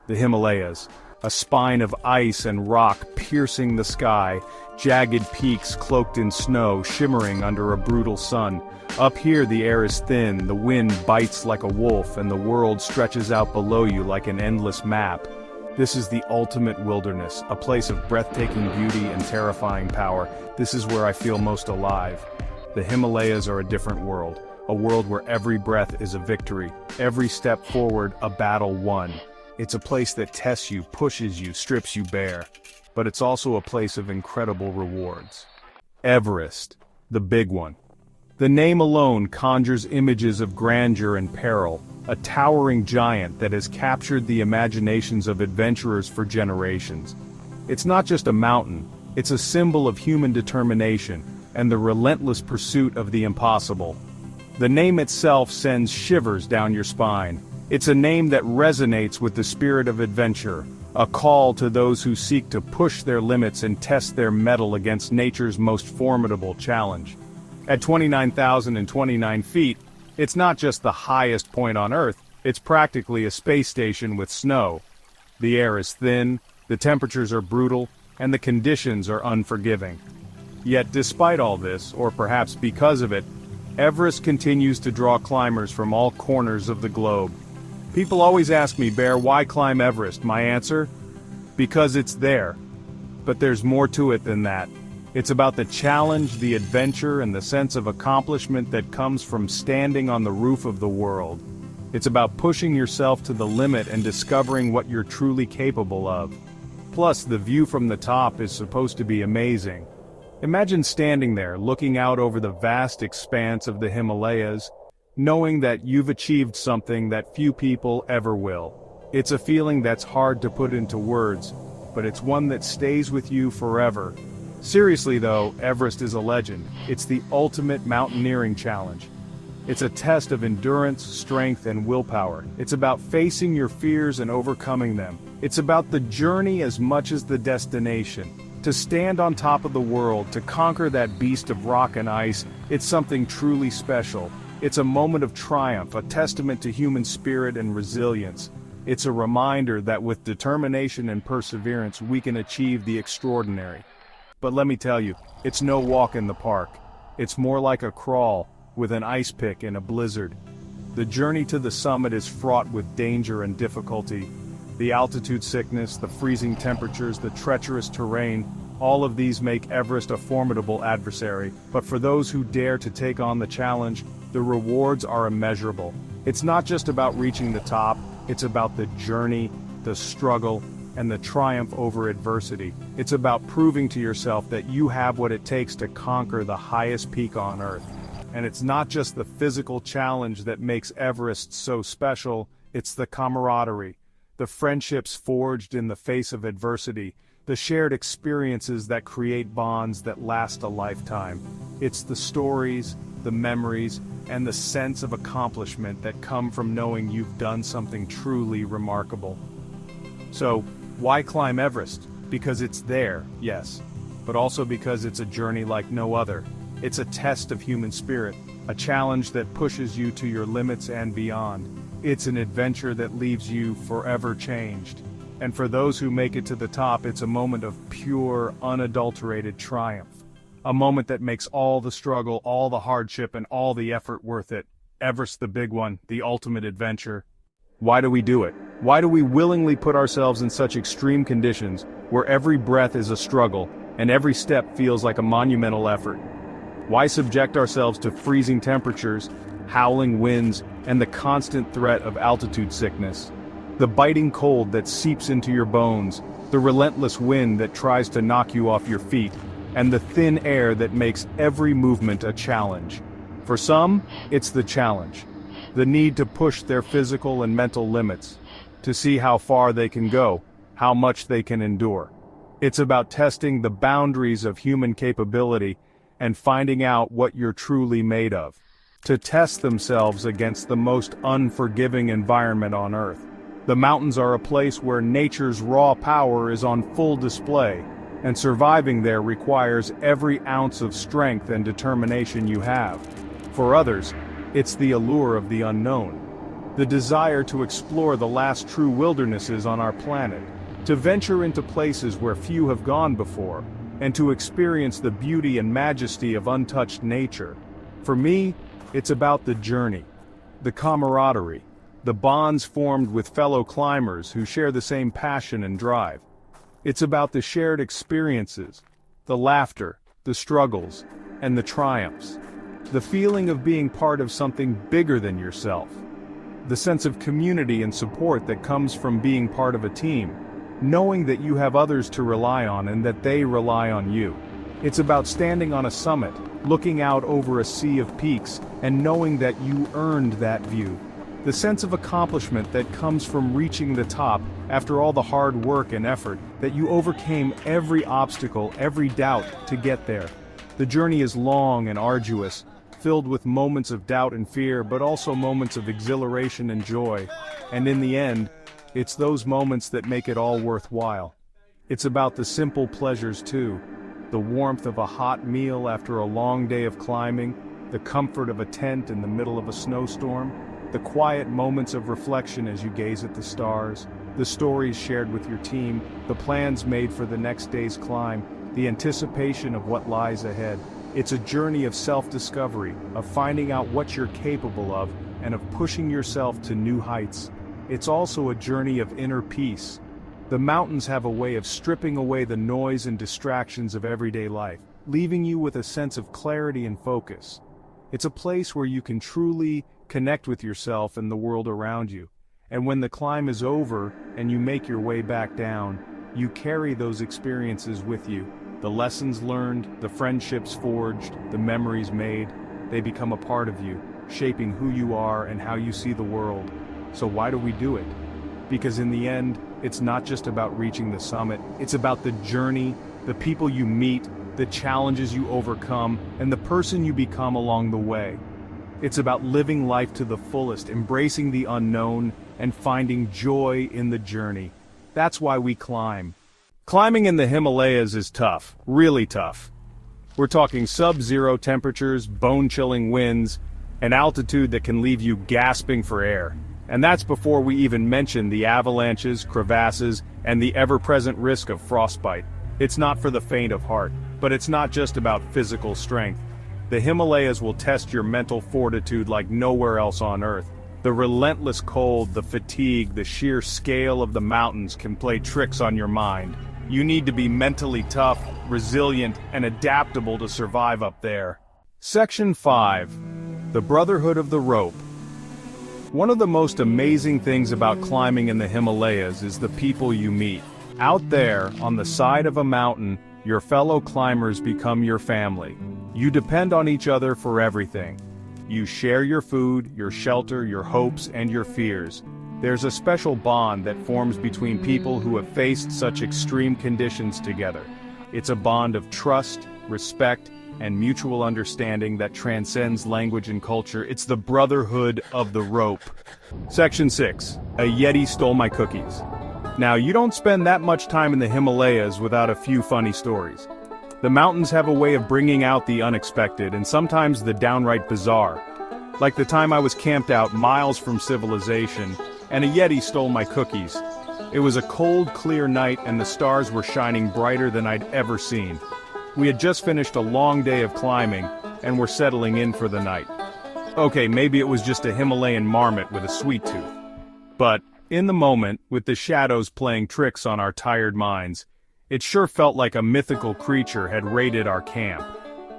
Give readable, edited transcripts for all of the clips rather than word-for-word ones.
The Himalayas, a spine of ice and rock piercing the sky, jagged peaks cloaked in snow shimmering under a brutal sun. Up here the air is thin, the wind bites like a wolf, and the world stretches out below you like an endless map. This is the ultimate wilderness, a place of breathtaking beauty and terrifying power. This is where I feel most alive. The Himalayas are a different world, a world where every breath is a victory, every step forward a battle won. It's a place that tests you, pushes you, strips you bare. But it's also a place of incredible rewards. Everest, the big one. The name alone conjures images of grandeur and peril, a towering giant that has captured the imaginations of adventurers for generations. It's not just a mountain, it's a symbol of human determination and the relentless pursuit of the impossible. The name itself sends shivers down your spine. It's a name that resonates with the spirit of adventure, a call to those who seek to push their limits and test their mettle against nature's most formidable challenge. At 29,029 feet, it's not just the highest point on Earth, it's practically a space station with snow. The air is thin, the temperatures are brutal, and the conditions are unforgiving. Yet despite all this, or perhaps because of it, Everest continues to draw climbers from all corners of the globe. People always ask me, Bear, why climb Everest? My answer? Because it's there. But there's more to it than that. It's about the challenge, the adventure, and the sense of accomplishment that comes from standing on the roof of the world. It's about pushing yourself to the limit and discovering what you're truly capable of. Plus, the view from the top is supposed to be amazing. Imagine standing there, looking out over the vast expanse of the Himalayas, knowing that you've achieved something that few people ever will. It's a feeling that's hard to put into words, but it's one that stays with you forever. Seriously though, Everest is a legend. It's the ultimate mountaineering challenge. It's a test of endurance, strength, and willpower. It's about facing your fears and overcoming them. It's about the journey as much as the destination. To stand on top of the world, to conquer that beast of rock and ice, it's something truly special. It's a moment of triumph, a testament to human spirit and resilience. It's a reminder that with determination and perseverance we can achieve the extraordinary. But let me tell you, it's no walk in the park. It's more like a crawl, with an ice pick in a blizzard. The journey to the summit is fraught with danger and difficulty. The altitude sickness, the freezing temperatures, the treacherous terrain, all of these make Everest a formidable adversary. But for those who dare to take on the challenge, the rewards are immeasurable. It's not just about reaching the top, it's about the journey, the struggle, and the triumph over adversity. It's about proving to yourself that you have what it takes to conquer the highest peak on Earth. And it's not just the physical challenge that makes Everest so special, it's the camaraderie, the friendships forged in the face of adversity, the shared experiences that create bonds that last a lifetime. It's the stories, the memories, and the sense of accomplishment that come from knowing you've done something truly remarkable. So, why climb Everest? Because it's there, yes, but also because it's a journey like no other. It's a test of human spirit, a challenge that pushes you to your limits and beyond. It's an adventure that leaves you forever changed. And for those who make it to the top, it's a moment of pure, unadulterated triumph. A moment that makes all the struggle, all the hardship, and all the effort worth it. Everest, the big one, the ultimate adventure. Why do we do it? Why do we willingly put ourselves in such extreme conditions, where every breath is a struggle, and every step feels like a monumental effort? Why subject ourselves to freezing temperatures, howling winds, and the constant threat of altitude sickness? The biting cold that seeps into your bones, the relentless wind that tries to knock you off your feet, and the thin air that makes every movement a challenge. For some, it's the challenge. The need to push their physical and mental limits, to see how far they can go, how much they can endure. It's about testing the boundaries of human capability and finding out what you're truly made of. To test themselves against the most unforgiving environment on Earth. The mountains are a place where nature's raw power is on full display, and surviving there requires every ounce of strength and determination you have. For others, it's the allure of the unknown. the desire to explore the last true wildernesses on our planet, to venture into places where few have gone before, and to experience the beauty and majesty of untouched nature. For me, it's about the journey, the camaraderie, the bonds formed with fellow climbers who share the same passion and drive. It's about the shared experiences, the laughter, the struggles, and the triumphs. The feeling of being part of something bigger than yourself. The sense of community and support that comes from being part of a team, knowing that you have others to rely on and that they rely on you. It's about standing on a summit, looking out over a sea of peaks, and knowing that you earned that view. The sense of accomplishment that comes from reaching the top after all the hard work and effort, that you overcame every obstacle, every doubt to get there. The journey is long and arduous, filled with moments of doubt and fear, but also moments of exhilaration and joy. And in the end, it's those moments that make it all worthwhile. It's about the simple pleasures too. The warmth of a hot meal after a long day of climbing, the comfort of a tent in the middle of a snowstorm, the quiet moments of reflection as you gaze at the stars, the stories shared with your team, the plans made for the next day's climb, the anticipation of what lies ahead. It's a journey of self-discovery, of finding out what you're capable of, and of pushing yourself to new heights. It's also a journey of inner peace. The mountains have a way of stripping away the noise and distractions of everyday life, leaving you with a sense of clarity and focus. It's a place where you can truly connect with yourself and the world around you. And when the climb is over and you make your way back down, you carry those experiences with you. The lessons learned, the friendships forged, the memories made, they become a part of you, shaping who you are and how you see the world. So why do we do it? Because in the end, it's not just about reaching the summit, it's about the journey, the people you meet, the challenges you overcome, and the person you become along the way. It's about living life to the fullest, embracing the unknown, and finding joy in the journey. That's why we climb. Climbing in the Himalayas is tough, really tough. We're talking sub-zero temperatures, bone-chilling winds, an altitude that can leave you gasping for air. And that's before we even mention the avalanches, crevasses, and the ever-present risk of frostbite. It's not for the faint of heart, but it's not just about physical strength. The Himalayas will test your mental fortitude like nowhere else on Earth. The relentless cold, the fatigue, the sheer scale of the mountains can play tricks on your mind. You need to be mentally tough, resilient, and adaptable to survive up there. Section 5. The Brotherhood of the Rope. One of the most amazing things about climbing in the Himalayas is the people you meet. Out there, on the side of a mountain, your fellow climbers become your family. You depend on each other for everything. You share your food, your shelter, your hopes, and your fears. There's a special bond that forms between people who have faced such extreme conditions together. It's a bond of trust, respect, and mutual understanding that transcends language and culture. It's the Brotherhood of the Rope. Section 6. A Yeti stole my cookies. Now, you don't spend that much time in the Himalayas without a few funny stories. The mountains have a way of bringing out the unexpected and sometimes the downright bizarre. Like the time I was camped out miles from civilization, and a Yeti stole my cookies. It was a cold, clear night and the stars were shining brighter than I'd ever seen. We had just finished a long day of climbing, and were settling in for the night. Okay, maybe it was just a Himalayan marmot with a sweet tooth. But, in the moment, with the shadows playing tricks on our tired minds, it sure felt like a mythical creature had raided our camp.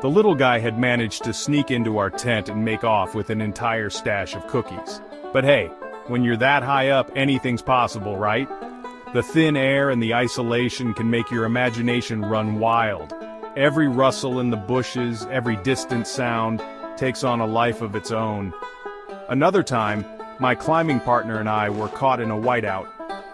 The little guy had managed to sneak into our tent and make off with an entire stash of cookies. But hey, when you're that high up, anything's possible, right? The thin air and the isolation can make your imagination run wild. Every rustle in the bushes, every distant sound, takes on a life of its own. Another time, my climbing partner and I were caught in a whiteout.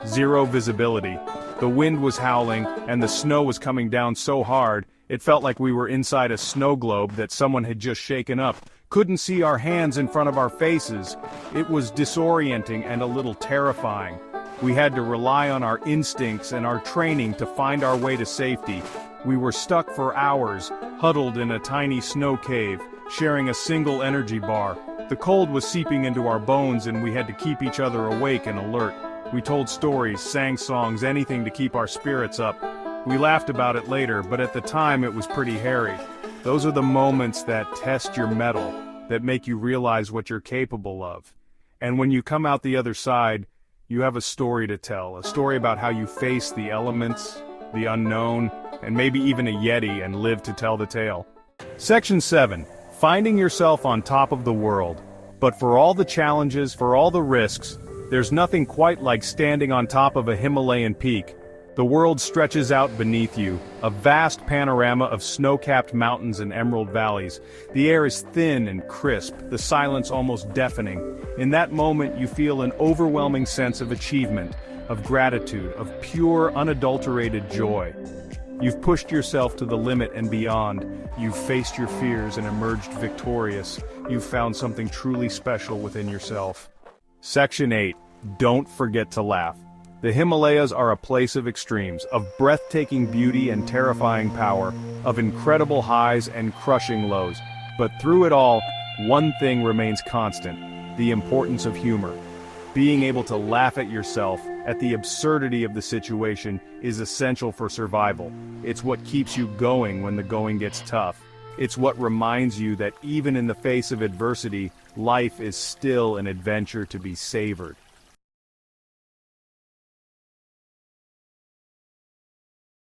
Zero visibility. The wind was howling, and the snow was coming down so hard, it felt like we were inside a snow globe that someone had just shaken up. Couldn't see our hands in front of our faces. It was disorienting and a little terrifying. We had to rely on our instincts and our training to find our way to safety. We were stuck for hours, huddled in a tiny snow cave, sharing a single energy bar. The cold was seeping into our bones and we had to keep each other awake and alert. We told stories, sang songs, anything to keep our spirits up. We laughed about it later, but at the time it was pretty hairy. Those are the moments that test your mettle, that make you realize what you're capable of. And when you come out the other side, you have a story to tell, a story about how you face the elements, the unknown, and maybe even a Yeti and live to tell the tale. Section 7. Finding yourself on top of the world. But for all the challenges, for all the risks, there's nothing quite like standing on top of a Himalayan peak. The world stretches out beneath you, a vast panorama of snow-capped mountains and emerald valleys. The air is thin and crisp, the silence almost deafening. In that moment you feel an overwhelming sense of achievement, of gratitude, of pure, unadulterated joy. You've pushed yourself to the limit and beyond. You've faced your fears and emerged victorious. You've found something truly special within yourself. Section 8. Don't forget to laugh. The Himalayas are a place of extremes, of breathtaking beauty and terrifying power, of incredible highs and crushing lows. But through it all, one thing remains constant: the importance of humor. Being able to laugh at yourself, at the absurdity of the situation, is essential for survival. It's what keeps you going when the going gets tough. It's what reminds you that even in the face of adversity, life is still an adventure to be savored.